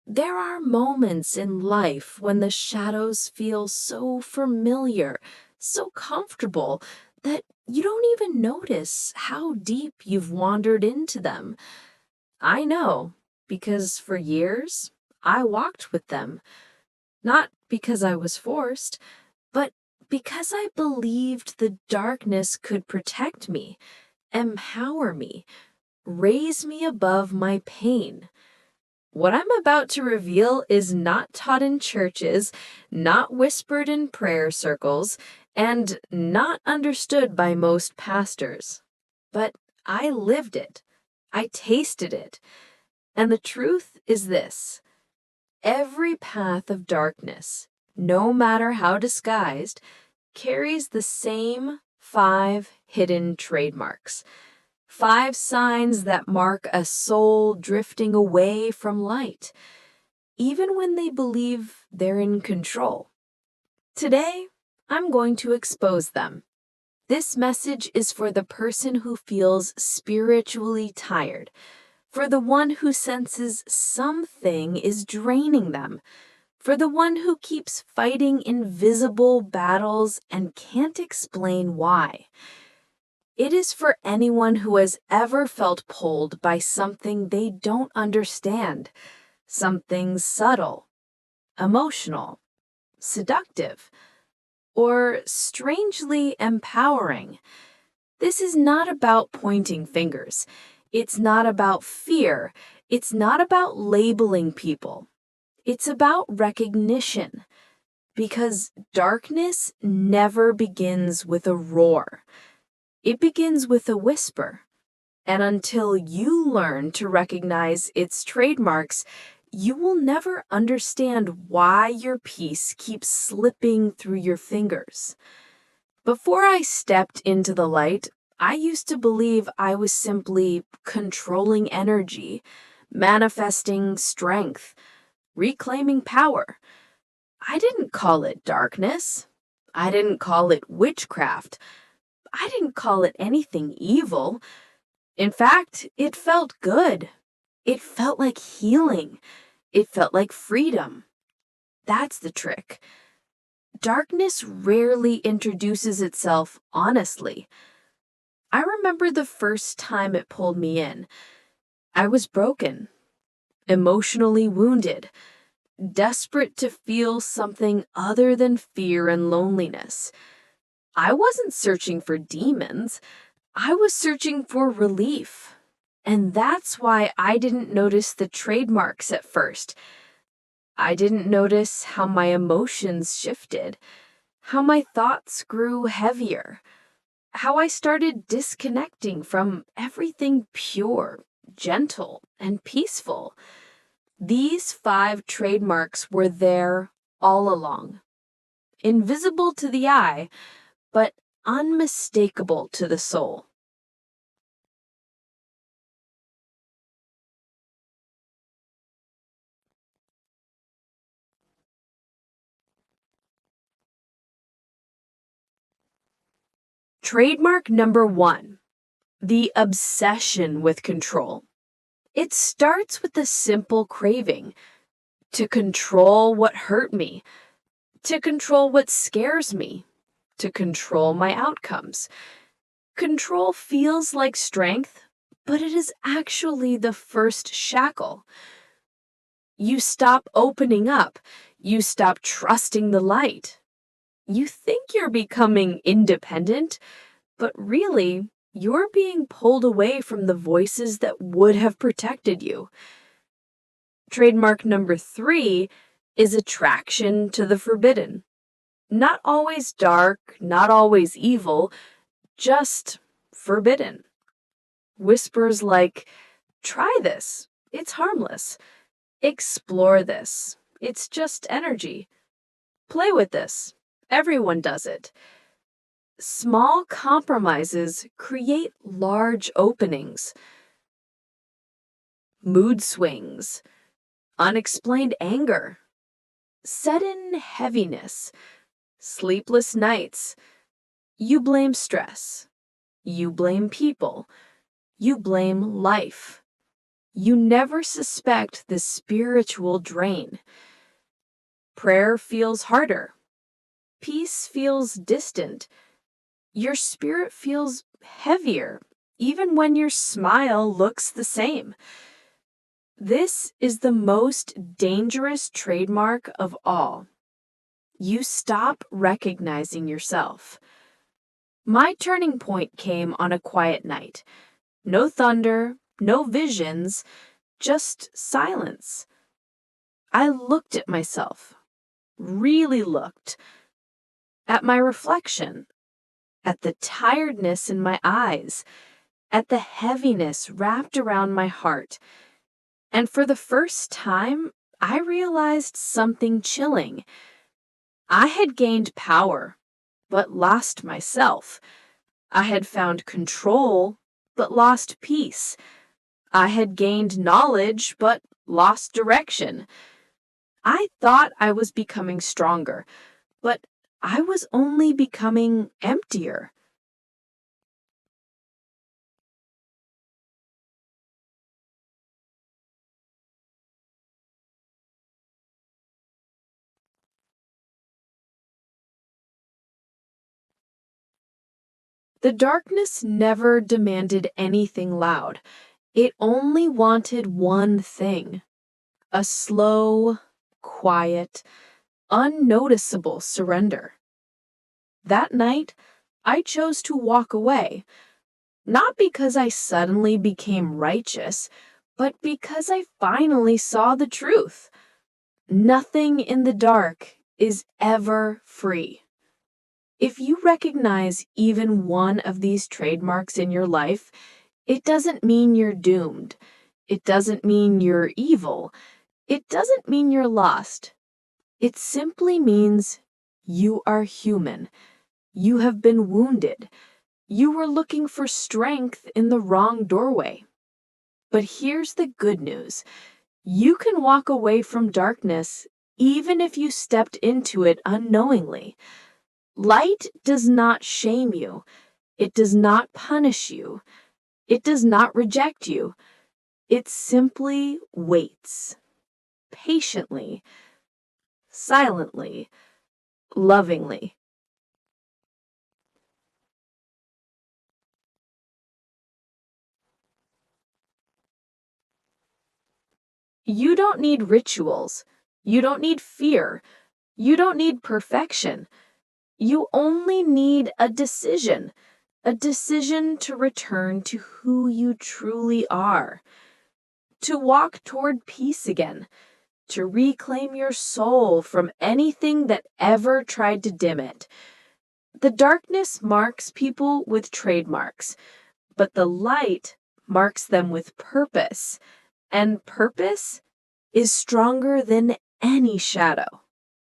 There are moments in life when the shadows feel so familiar, so comfortable, that you don't even notice how deep you've wandered into them. I know, because for years I walked with them, not because I was forced, but because I believed the darkness could protect me, empower me, raise me above my pain. What I'm about to reveal is not taught in churches, not whispered in prayer circles, and not understood by most pastors. But I lived it. I tasted it. And the truth is this: every path of darkness, no matter how disguised, carries the same 5 hidden trademarks. 5 signs that mark a soul drifting away from light, even when they believe they're in control. Today, I'm going to expose them. This message is for the person who feels spiritually tired, for the one who senses something is draining them, for the one who keeps fighting invisible battles and can't explain why. It is for anyone who has ever felt pulled by something they don't understand, something subtle, emotional, seductive, or strangely empowering. This is not about pointing fingers. It's not about fear. It's not about labeling people. It's about recognition. Because darkness never begins with a roar. It begins with a whisper. And until you learn to recognize its trademarks, you will never understand why your peace keeps slipping through your fingers. Before I stepped into the light, I used to believe I was simply controlling energy, manifesting strength, reclaiming power. I didn't call it darkness. I didn't call it witchcraft. I didn't call it anything evil. In fact, it felt good. It felt like healing. It felt like freedom. That's the trick. Darkness rarely introduces itself honestly. I remember the first time it pulled me in. I was broken, emotionally wounded, desperate to feel something other than fear and loneliness. I wasn't searching for demons. I was searching for relief. And that's why I didn't notice the trademarks at first. I didn't notice how my emotions shifted, how my thoughts grew heavier, how I started disconnecting from everything pure, gentle, and peaceful. These 5 trademarks were there all along, invisible to the eye, but unmistakable to the soul. Trademark number 1: the obsession with control. It starts with a simple craving to control what hurt me, to control what scares me, to control my outcomes. Control feels like strength, but it is actually the first shackle. You stop opening up. You stop trusting the light. You think you're becoming independent, but really, you're being pulled away from the voices that would have protected you. Trademark number 3 is attraction to the forbidden. Not always dark, not always evil, just forbidden. Whispers like, try this, it's harmless. Explore this, it's just energy. Play with this, everyone does it. Small compromises create large openings. Mood swings, unexplained anger, sudden heaviness, sleepless nights. You blame stress. You blame people. You blame life. you never suspect the spiritual drain. Prayer feels harder. Peace feels distant. Your spirit feels heavier, even when your smile looks the same. This is the most dangerous trademark of all. You stop recognizing yourself. My turning point came on a quiet night. No thunder, no visions, just silence. I looked at myself, really looked, at my reflection, at the tiredness in my eyes, at the heaviness wrapped around my heart. And for the first time, I realized something chilling. I had gained power, but lost myself. I had found control, but lost peace. I had gained knowledge, but lost direction. I thought I was becoming stronger, but I was only becoming emptier. The darkness never demanded anything loud. It only wanted one thing: a slow, quiet, unnoticeable surrender. That night, I chose to walk away, not because I suddenly became righteous, but because I finally saw the truth. Nothing in the dark is ever free. If you recognize even one of these trademarks in your life, it doesn't mean you're doomed. It doesn't mean you're evil. It doesn't mean you're lost. It simply means you are human. You have been wounded. You were looking for strength in the wrong doorway. But here's the good news. You can walk away from darkness even if you stepped into it unknowingly. Light does not shame you. It does not punish you. It does not reject you. It simply waits, patiently, silently, lovingly. You don't need rituals. You don't need fear. You don't need perfection. You only need a decision to return to who you truly are, to walk toward peace again, to reclaim your soul from anything that ever tried to dim it. The darkness marks people with trademarks, but the light marks them with purpose, and purpose is stronger than any shadow.